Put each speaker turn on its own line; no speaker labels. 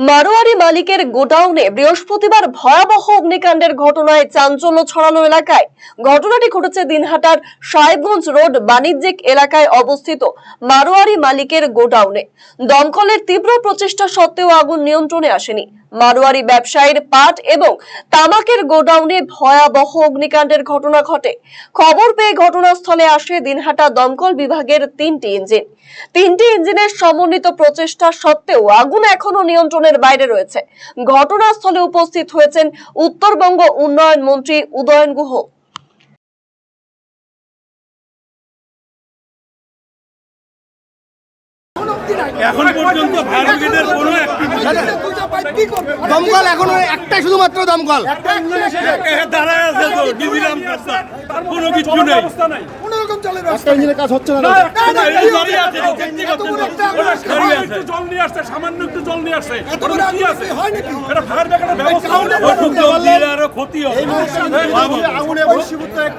মারোয়ারি মালিকের গোডাউনে বৃহস্পতিবার ভয়াবহ অগ্নিকাণ্ডের ঘটনায় চাঞ্চল্য ছড়ানো এলাকায়। ঘটনাটি ঘটেছে দিনহাটার সাহেবগঞ্জ রোড বাণিজ্যিক এলাকায় অবস্থিত মারোয়ারি মালিকের গোডাউনে। দমকলের তীব্র প্রচেষ্টা সত্ত্বেও আগুন নিয়ন্ত্রণে আসেনি। মারোয়ারি ব্যবসায়ীর পাট এবং তামাকের গোডাউনে ভয়াবহ অগ্নিকাণ্ডের ঘটনা ঘটে। খবর পেয়ে ঘটনাস্থলে আসে দিনহাটা দমকল বিভাগের তিনটি ইঞ্জিনের সমন্বিত প্রচেষ্টা সত্ত্বেও আগুন এখনো নিয়ন্ত্রণের বাইরে রয়েছে। ঘটনাস্থলে উপস্থিত হয়েছেন উত্তরবঙ্গ উন্নয়ন মন্ত্রী উদয়ন গুহ।
এখন পর্যন্ত ফায়ার ব্রিগেডের কোনো
দমকল এখনো একটাই, শুধুমাত্র দমকল
দাঁড়ায় আছে তো ডিজিরাম কাজটা, তার কোনো কিছু নেই,
কোনো রকম চলে না, একটা ইঞ্জিনের কাজ হচ্ছে না।
জল নিয়ে আসছে, সামান্য একটু জল নিয়ে আসছে, কি আছে এটা ফায়ার ব্রিগেডের ব্যবস্থা আরো ক্ষতি হবে।
আগুনে বৈশ্বিক